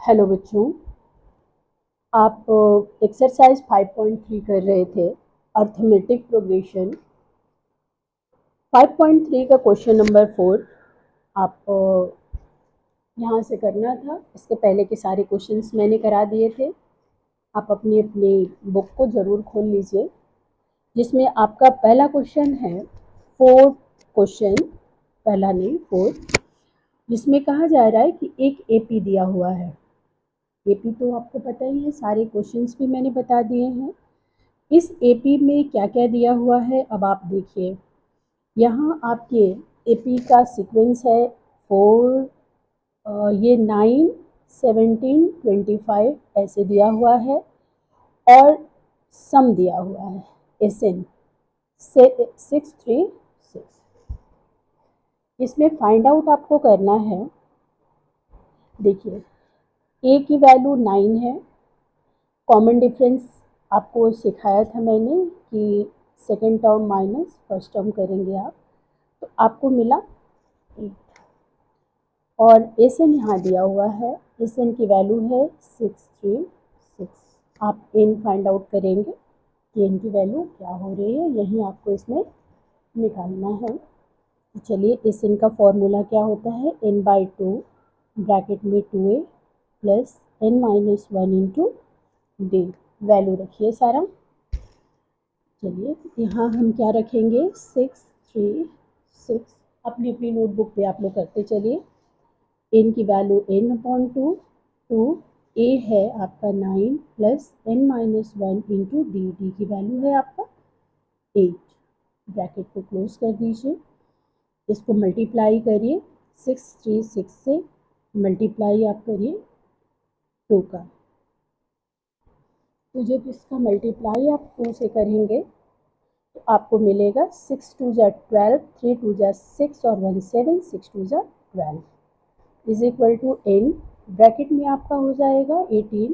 Hello बच्चों, आप exercise 5.3 कर रहे थे अर्थमेटिक प्रोग्रेशन। 5.3 का क्वेश्चन नंबर 4 आप यहाँ से करना था। इसके पहले के सारे क्वेश्चंस मैंने करा दिए थे। आप अपनी अपनी बुक को ज़रूर खोल लीजिए, जिसमें आपका पहला क्वेश्चन है 4 क्वेश्चन, पहला नहीं 4, जिसमें कहा जा रहा है कि एक एपी दिया हुआ है। एपी तो आपको पता ही है, सारे क्वेश्चंस भी मैंने बता दिए हैं। इस एपी में क्या क्या दिया हुआ है अब आप देखिए। यहाँ आपके एपी का सीक्वेंस है 4, ये 9, 17, 25 ऐसे दिया हुआ है, और सम दिया हुआ है SN 636। इसमें फाइंड आउट आपको करना है। देखिए, ए की वैल्यू 9 है। कॉमन डिफरेंस आपको सिखाया था मैंने कि second term minus first term करेंगे आप, तो आपको मिला 8। और एस एन यहाँ दिया हुआ है, एस एन की वैल्यू है 636। आप एन फाइंड आउट करेंगे कि एन की वैल्यू क्या हो रही है, यही आपको इसमें निकालना है। तो चलिए, एस एन का फॉर्मूला क्या होता है, n/2 ब्रैकेट में 2a plus n-1 into D. Value रखिए सारा। चलिए, यहाँ हम क्या रखेंगे 636। अपनी अपनी नोटबुक पे आप लोग करते चलिए। एन की वैल्यू n/2, 2 ए है आपका 9 plus n-1 into D. D की वैल्यू है आपका 8। ब्रैकेट को क्लोज कर दीजिए। इसको मल्टीप्लाई करिए, 636 से मल्टीप्लाई आप करिए 2 का। तो जब इसका मल्टीप्लाई आप 2 से करेंगे तो आपको मिलेगा 6 2 जा 12, 3 2 जा 6 और 1 7, 6 2 जा 12 is equal to n। Bracket में आपका हो जाएगा 18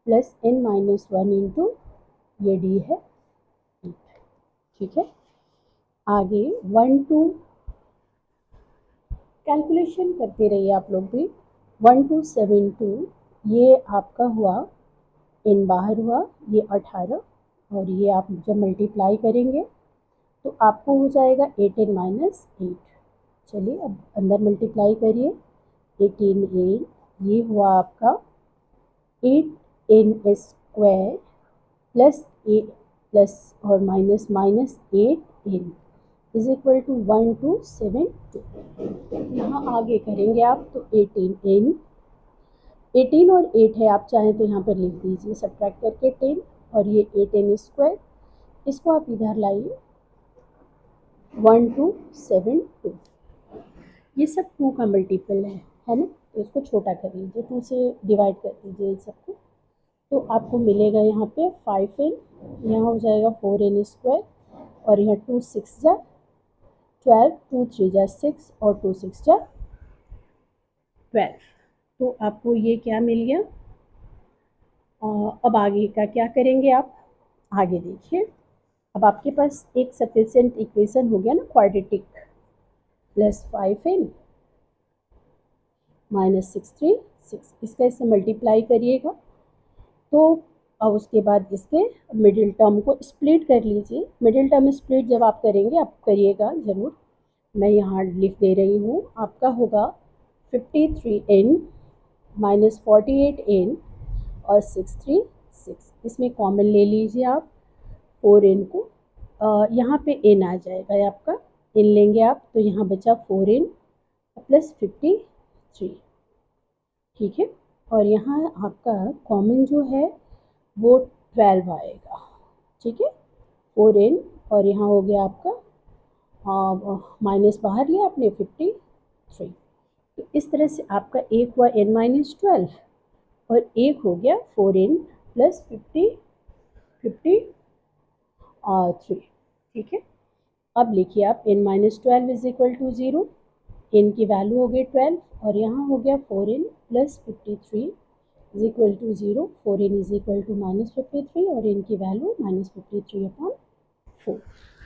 प्लस n-1 इंटू ये d है 8। ठीक है, आगे 1 2 कैलकुलेशन करते रहिए आप लोग भी। 1 2 7 2 ये आपका हुआ, n बाहर हुआ, ये 18, और ये आप जब मल्टीप्लाई करेंगे तो आपको हो जाएगा 18 माइनस 8। चलिए, अब अंदर मल्टीप्लाई करिए। 18n ये हुआ आपका 8n square plus a plus और minus minus 8n is equal to 1 2 7 2। यहाँ आगे करेंगे आप तो 18n, 18 और 8 है, आप चाहें तो यहाँ पर लिख दीजिए सब्ट्रैक्ट करके 10, और ये 8n स्क्वायर, इसको आप इधर लाइए 1 2 7 2। ये सब 2 का मल्टीपल है ना, तो इसको छोटा कर लीजिए, 2 से डिवाइड कर दीजिए इन सबको। तो आपको मिलेगा यहाँ पे 5n, यहाँ हो जाएगा 4n स्क्वायर, और यहाँ 2 6 जा 12, 2 3 जा 6 और 2 6 जा 12। तो आपको ये क्या मिल गया। अब आगे का क्या करेंगे आप, आगे देखिए। अब आपके पास एक सफिशिएंट इक्वेशन हो गया ना, क्वाड्रेटिक, प्लस 5n माइनस 636, इसका इससे मल्टीप्लाई करिएगा। तो अब उसके बाद इसके मिडिल टर्म को स्प्लिट कर लीजिए। मिडिल टर्म स्प्लिट जब आप करेंगे, आप करिएगा ज़रूर, मैं यहाँ लिख दे रही हूँ। आपका होगा 53n माइनस 48n और 636, इसमें कॉमन ले लीजिए आप 4n को। यहाँ पे n आ जाएगा आपका, n लेंगे आप तो यहाँ बचा 4n प्लस 53। ठीक है, और यहाँ आपका कॉमन जो है वो 12 आएगा। ठीक है, 4n, और यहाँ हो गया आपका माइनस बाहर लिया आपने 53। तो इस तरह से आपका एक हुआ n-12 और एक हो गया 4n प्लस 53। ठीक है, अब लिखिए आप n-12 is equal to 0, n की वैल्यू हो गई 12, और यहाँ हो गया 4n plus 53 is equal to 0, 4n is equal to minus 53 और n की वैल्यू माइनस 53/4।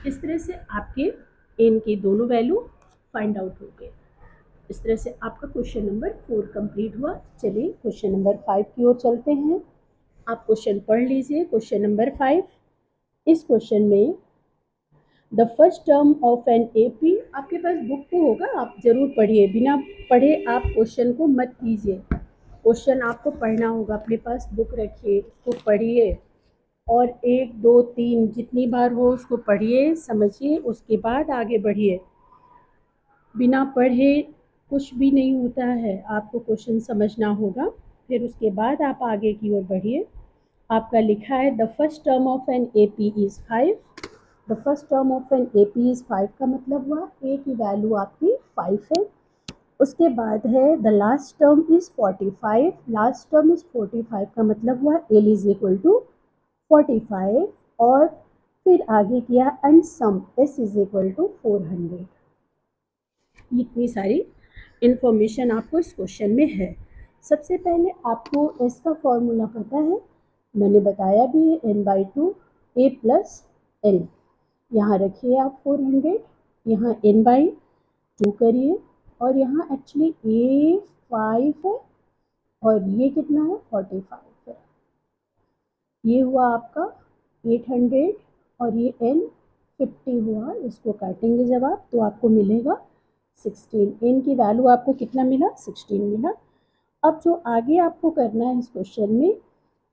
इस तरह से आपके n की दोनों वैल्यू फाइंड आउट हो गए। इस तरह से आपका क्वेश्चन नंबर 4 कंप्लीट हुआ। चलिए क्वेश्चन नंबर 5 की ओर चलते हैं। आप क्वेश्चन पढ़ लीजिए। क्वेश्चन नंबर 5, इस क्वेश्चन में the first term of an AP, आपके पास बुक तो होगा, आप जरूर पढ़िए, बिना पढ़े आप क्वेश्चन को मत कीजिए। क्वेश्चन आपको पढ़ना होगा, अपने पास बुक रखिए, उसको पढ़िए और 1 2 3 जितनी बार हो उसको पढ़िए, समझिए, उसके बाद आगे बढ़िए। बिना पढ़े कुछ भी नहीं होता है, आपको क्वेश्चन समझना होगा, फिर उसके बाद आप आगे की ओर बढ़िए। आपका लिखा है the first term of an AP is 5। The first term of an AP is 5 का मतलब हुआ ए की वैल्यू आपकी 5 है। उसके बाद है the last term is 45। Last term is 45 का मतलब हुआ एल इज इक्वल टू 45 और फिर आगे किया and sum S is equal to 400। इतनी सारी इंफॉर्मेशन आपको इस क्वेश्चन में है। सबसे पहले आपको एस का फॉर्मूला पता है, मैंने बताया भी है, n/2 a प्लस एल। यहाँ रखिए आप 400, यहाँ n/2 करिए और यहाँ एक्चुअली a 5 है और ये कितना है 45 है। ये हुआ आपका 800 और ये n 50 हुआ। इसको काटेंगे जब आप तो आपको मिलेगा 16। n की वैल्यू आपको कितना मिला 16 मिला। अब जो आगे आपको करना है इस क्वेश्चन में,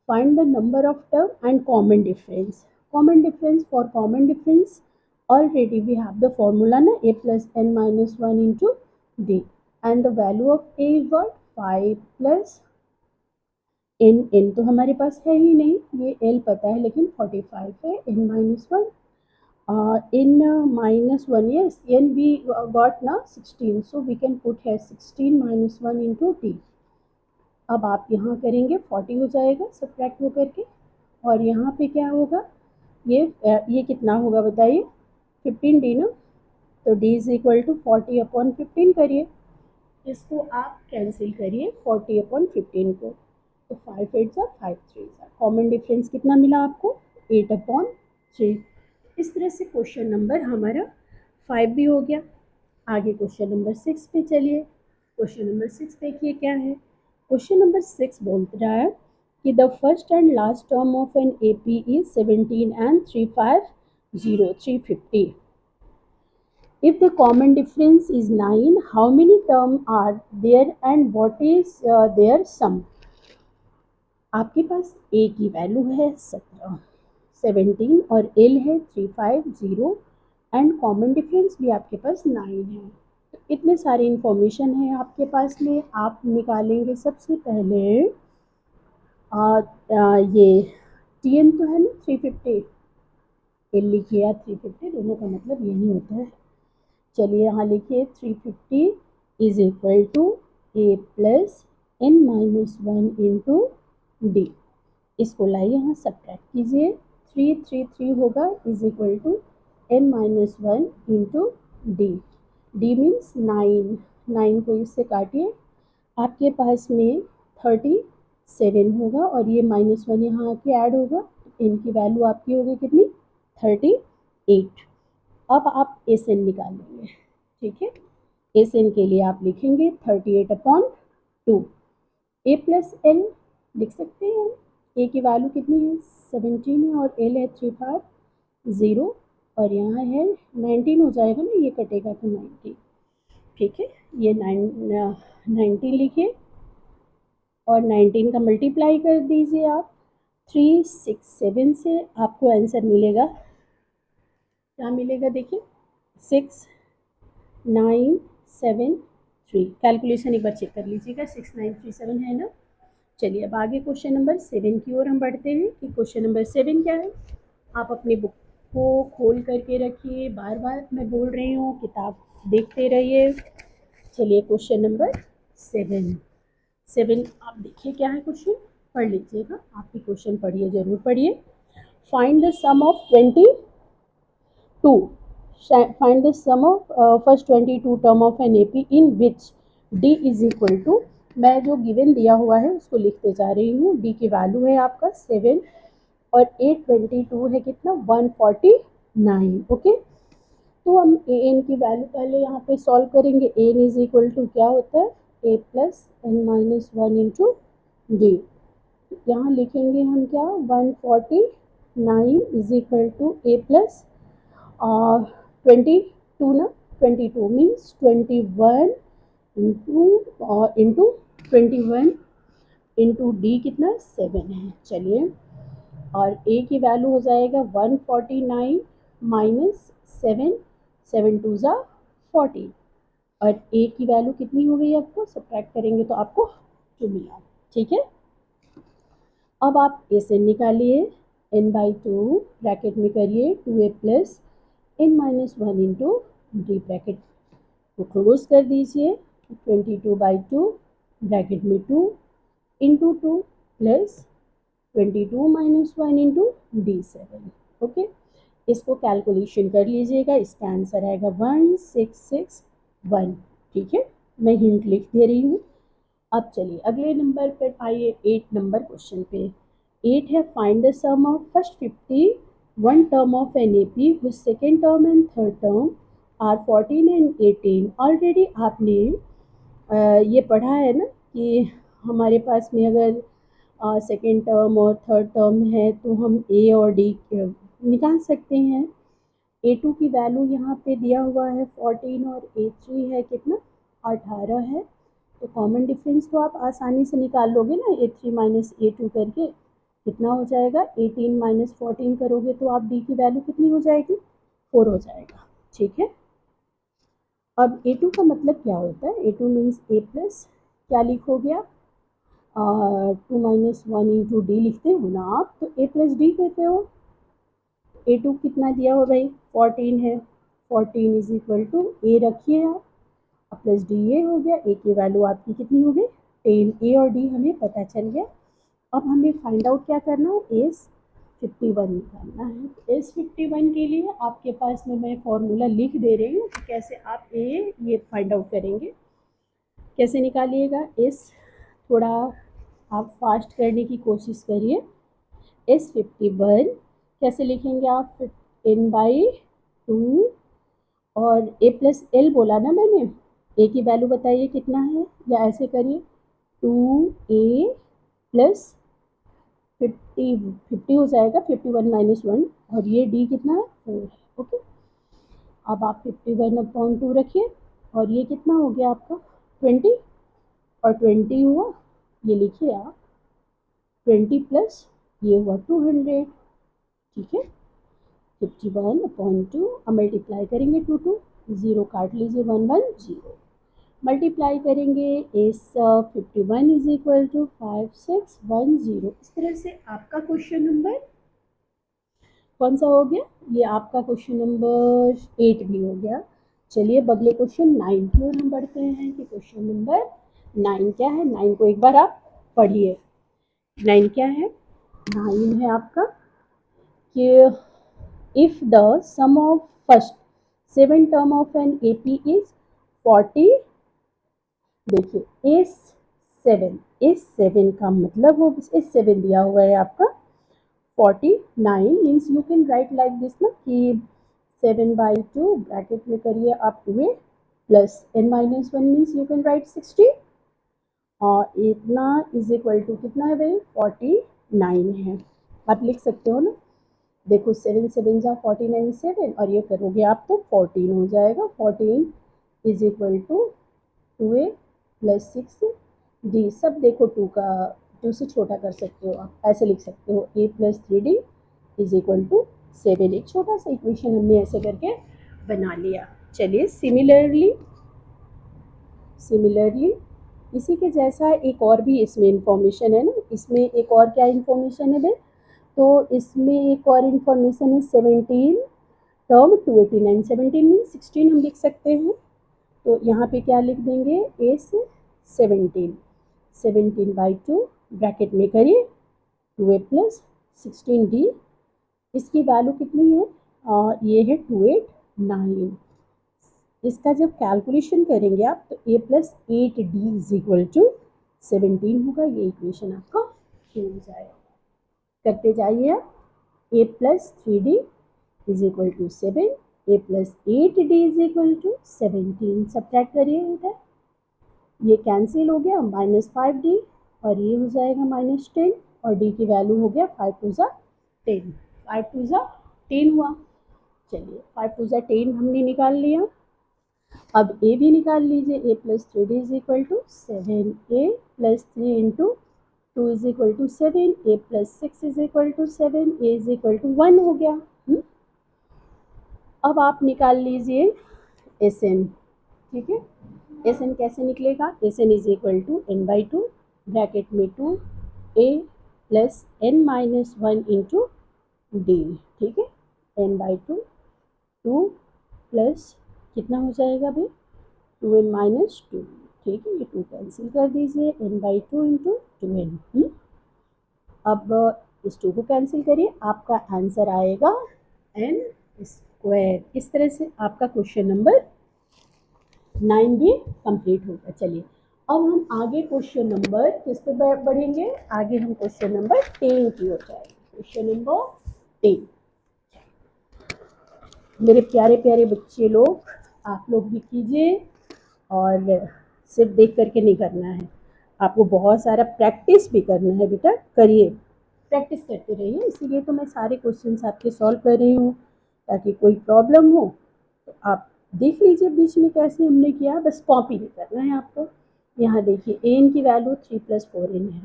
find the number of term and common difference. Common difference, for common difference already we have the formula na, a plus n minus 1 into d, and the value of a is what 5 plus n तो हमारे पास है ही नहीं, ये l पता है लेकिन 45 है, n minus 1 n minus 1, yes, n we got na 16, so we can put here 16 minus 1 into d। अब आप यहाँ करेंगे 40 हो जाएगा सब्ट्रैक्ट हो करके, और यहाँ पे क्या होगा, ये कितना होगा बताइए 15d ना, तो d इज इक्वल टू 40/15 करिए, इसको आप कैंसिल करिए 40/15 को, तो 5 8 जा 5 3 जा, कॉमन डिफरेंस कितना मिला आपको 8/3। इस तरह से क्वेश्चन नंबर हमारा 5 भी हो गया। आगे क्वेश्चन नंबर 6 पे चलिए। क्वेश्चन नंबर 6 देखिए क्या है। क्वेश्चन नंबर 6 बोल रहा है कि the first and last term of an A P is 17 and 350 If the common difference is 9, how many terms are there and what is their sum? आपके पास a की value है 17, 17 और l है 350 and common difference भी आपके पास 9 है। तो इतने सारे इंफॉर्मेशन है आपके पास में, आप निकालेंगे सबसे पहले ये tn तो है ना 350, l लिखिए या 350, दोनों का मतलब यही होता है। चलिए यहाँ लिखिए 350 is equal to a plus n minus 1 into D. इसको लाइए यहाँ सब्ट्रैक्ट कीजिए, 3 होगा is equal to n minus 1 into D. D means 9, 9 को इससे काटिए, आपके पास में 37 होगा और ये -1 यहाँ आके ऐड होगा, n की वैल्यू आपकी होगी कितनी 38। अब आप एस एन निकालेंगे, ठीक है। एस एन के लिए आप लिखेंगे 38/2। ए प्लस एल लिख सकते हैं, ए की वैल्यू कितनी है 17 है और एल है 350 और यहाँ है 19 हो जाएगा ना, ये कटेगा तो 90, ठीक है। ये 19 लिखिए और 19 का मल्टीप्लाई कर दीजिए आप 367 से, आपको आंसर मिलेगा, क्या मिलेगा देखिए 6973। कैलकुलेशन एक बार चेक कर लीजिएगा, 6937 है ना। चलिए अब आगे क्वेश्चन नंबर 7 की ओर हम बढ़ते हैं कि क्वेश्चन नंबर 7 क्या है। आप अपनी बुक को खोल करके रखिए, बार बार मैं बोल रही हूँ, किताब देखते रहिए। चलिए क्वेश्चन नंबर 7 आप देखिए क्या है क्वेश्चन, पढ़ लीजिएगा, आपकी क्वेश्चन पढ़िए, जरूर पढ़िए। Find the sum of 22, find the sum of first 22 term of an AP in which D is equal to, मैं जो गिवन दिया हुआ है उसको लिखते जा रही हूँ। D की वैल्यू है आपका 7 और 822 है कितना 149, ओके। तो हम ए एन की वैल्यू पहले यहाँ पे सॉल्व करेंगे। एन इज इक्वल टू क्या होता है, a plus n minus one into d. यहाँ लिखेंगे हम क्या, 149 is equal to a plus 22 ना, 22 मीन्स 21 इंटू 21 इंटू डी कितना 7 है। चलिए, और ए की वैल्यू हो जाएगा 149 माइनस 7, 7 टू ज़ा 40, और ए की वैल्यू कितनी हो गई आपको, सब्ट्रैक्ट करेंगे तो आपको 2 मिला। ठीक है, अब आप ए से निकालिए, n बाई 2 ब्रैकेट में करिए 2a plus n minus 1 into D, bracket को क्लोज कर दीजिए। 22 बाई 2 ब्रैकेट में 2 into 2 plus 22 minus 1 into D 7। Okay, इसको कैलकुलेशन कर लीजिएगा, इसका आंसर आएगा 1661। ठीक है, मैं हिंट लिख दे रही हूँ। अब चलिए अगले नंबर पर आइए, 8 नंबर क्वेश्चन पे। 8 है, find the sum of first 51 term of an A P which second term and third term are 14 and 18। Already आपने ये पढ़ा है ना कि हमारे पास में अगर सेकेंड टर्म और थर्ड टर्म है तो हम ए और डी निकाल सकते हैं। A2 की वैल्यू यहाँ पे दिया हुआ है 14 और A3 है कितना 18 है, तो कॉमन डिफरेंस तो आप आसानी से निकाल लोगे ना, A3 माइनस A2 करके कितना हो जाएगा, 18 माइनस 14 करोगे तो आप D की वैल्यू कितनी हो जाएगी, 4 हो जाएगा। ठीक है, अब A2 का मतलब क्या होता है, A2 मीन्स A प्लस क्या लिखोगे आप, 2 माइनस 1 इंटू डी लिखते हो ना आप, तो A प्लस डी कहते हो। A2 कितना दिया हो भाई, 14 है, 14 इज इक्वल टू ए रखिए आप, प्लस डी ये हो गया, ए की वैल्यू आपकी कितनी हो गई 10। ए और डी हमें पता चल गया। अब हमें फाइंड आउट क्या करना है, एस 51 निकालना है। एस 51 के लिए आपके पास में मैं फॉर्मूला लिख दे रही हूँ कि कैसे आप ये फाइंड आउट करेंगे, कैसे निकालिएगा। एस थोड़ा आप फास्ट करने की कोशिश करिए। एस 51 कैसे लिखेंगे आप, n बाई 2 और a प्लस एल बोला ना मैंने, a की वैल्यू बताइए कितना है, या ऐसे करिए 2a प्लस 50 हो जाएगा, 51 माइनस 1, और ये d कितना है 4 है। ओके, अब आप 51/2 रखिए, और ये कितना हो गया आपका 20, और 20 हुआ, ये लिखिए आप 20 प्लस ये हुआ 200। ठीक है, 51/2 अब मल्टीप्लाई करेंगे 2 2, 0 काट लीजिए, 1 1 0, मल्टीप्लाई करेंगे एस 51 इज इक्वल टू 5610। इस तरह से आपका क्वेश्चन नंबर कौन सा हो गया, ये आपका क्वेश्चन नंबर 8 भी हो गया। चलिए अगले क्वेश्चन 9 की ओर हम बढ़ते हैं कि क्वेश्चन नंबर 9 क्या है। 9 को एक बार आप पढ़िए। 9 क्या है, 9 है आपका कि if the sum of first 7 term of an AP is 40, देखिए S7 का मतलब वो S7 दिया हुआ है आपका 49 means you can write like this ना कि 7/2 ब्रैकेट में करिए आप 2a plus n minus 1 means you can write 60, और इतना इज इक्वल टू कितना है भाई 49 है, आप लिख सकते हो ना। देखो 7 7 जा 49 7, और ये करोगे आप तो 14 हो जाएगा। 14 is equal to 2a plus 6 D, सब देखो 2 से छोटा कर सकते हो आप, ऐसे लिख सकते हो a plus 3d is equal to 7। एक छोटा सा इक्वेशन हमने ऐसे करके बना लिया। चलिए सिमिलरली इसी के जैसा एक और भी इसमें इंफॉर्मेशन है ना, इसमें एक और क्या इंफॉर्मेशन है भाई, तो इसमें एक और इन्फॉर्मेशन है 17 टर्म 289, 17 मीन 16 हम लिख सकते हैं, तो यहाँ पे क्या लिख देंगे एस 17/2 ब्रैकेट में करिए 2a प्लस 16d, इसकी वैल्यू कितनी है, ये है 289। इसका जब कैलकुलेशन करेंगे आप तो a plus 8d is equal to 17 होगा, ये इक्वेशन आपका हो जाएगा। करते जाइए आप, a plus 3d is equal to 7, a plus 8 D is equal to 17। Subtract करिए इधर, ये कैंसिल हो गया, -5d और ये हो जाएगा -10 और d की वैल्यू हो गया 5 टू ज़ा 10, 5 टू ज़ा 10 हुआ। चलिए 5 टू ज़ा 10 हमने निकाल लिया। अब a भी निकाल लीजिए, a plus 3d is equal to 7a plus 3 into 2 is equal to 7, a plus 6 is equal to 7, a is equal to 1 हो गया। अब आप निकाल लीजिए Sn, ठीक है। Sn कैसे निकलेगा, Sn is equal to n/2 bracket में 2a plus n-1 into d, ठीक है। n/2 2 प्लस कितना हो जाएगा भाई, 2n-2, ठीक है। ये 2 कैंसिल कर दीजिए, n/2 इंटू 2n। अब इस 2 को कैंसिल करिए, आपका आंसर आएगा n²। इस तरह से आपका क्वेश्चन नंबर 9 भी कंप्लीट होगा। चलिए अब हम आगे क्वेश्चन नंबर किस पे बढ़ेंगे, आगे हम क्वेश्चन नंबर 10 की ओर जाएंगे। क्वेश्चन नंबर 10, मेरे प्यारे प्यारे बच्चे लोग, आप लोग भी कीजिए और सिर्फ देख करके नहीं करना है, आपको बहुत सारा प्रैक्टिस भी करना है बेटा, करिए, प्रैक्टिस करते रहिए। इसीलिए तो मैं सारे क्वेश्चंस आपके सॉल्व कर रही हूँ, ताकि कोई प्रॉब्लम हो तो आप देख लीजिए बीच में कैसे हमने किया, बस कॉपी नहीं करना है आपको। यहाँ देखिए एन की वैल्यू 3 + 4n है।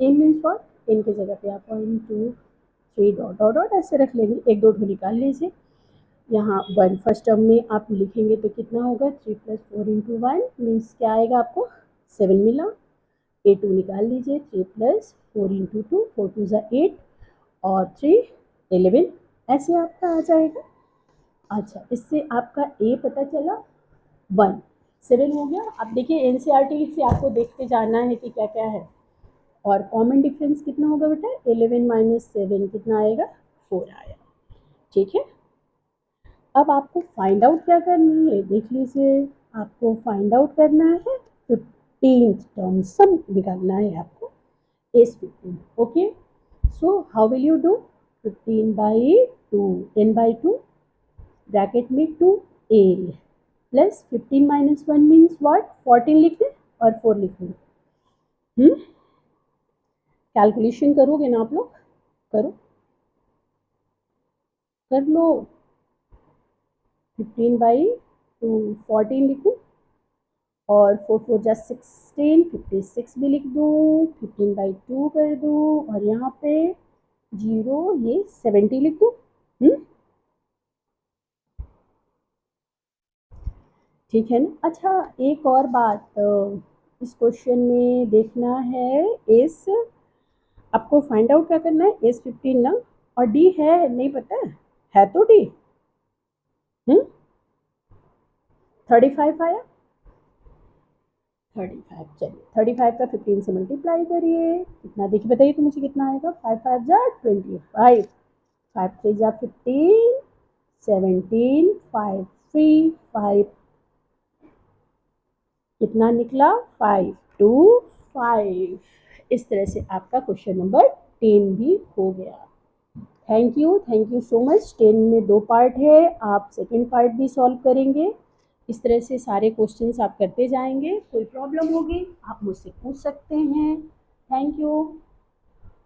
एन मीन्स व्हाट, एन की जगह पे आप 1 2 3 डॉट डॉट डॉट ऐसे रख लेंगे, एक दो निकाल लीजिए। यहाँ 1 फर्स्ट टर्म में आप लिखेंगे तो कितना होगा, 3 + 4 इंटू 1 मीन्स क्या आएगा आपको, 7 मिला। a2 निकाल लीजिए, 3 + 4 इंटू 2, 4 2 ज़ा 8 और 3 11, ऐसे आपका आ जाएगा। अच्छा, इससे आपका a पता चला 1, 7 हो गया। अब देखिए एनसीईआरटी से आपको देखते जाना है कि क्या क्या है, और कॉमन डिफरेंस कितना होगा बेटा, 11 - 7 कितना आएगा, 4 आया, ठीक है। अब आपको फाइंड आउट क्या करनी है, देख लीजिए, आपको फाइंड आउट करना है 15th टर्म, सब निकालना है आपको, S 15, okay. So how will you do, 15/2 n/2 bracket में 2a प्लस 15 - 1 मीन्स व्हाट, 14 लिख दें और 4 लिख दें। कैलकुलेशन करोगे ना आप लोग, करो, कर लो। 15/2 14 लिखूँ और 4 4 = 16, 56 भी लिख दूँ, 15/2 कर दूँ और यहाँ पे 0 ये 70 लिख दूँ। ठीक है ना। अच्छा एक और बात, इस क्वेश्चन में देखना है, इस आपको फाइंड आउट क्या करना है, एस 15 ना, और डी है नहीं पता है तो डी 35 आया, 35, चलिए 35 का 15 से मल्टीप्लाई करिए, कितना देखिए बताइए तो मुझे कितना आएगा, 5 5 ज़ा 25, 5 3 ज़ा 15, 17, 5 3 5 कितना निकला, 5 2 5। इस तरह से आपका क्वेश्चन नंबर 10 भी हो गया। Thank you so much. 10 में 2 पार्ट है, आप सेकंड पार्ट भी सॉल्व करेंगे। इस तरह से सारे क्वेश्चंस आप करते जाएंगे, कोई प्रॉब्लम होगी आप मुझसे पूछ सकते हैं। Thank you.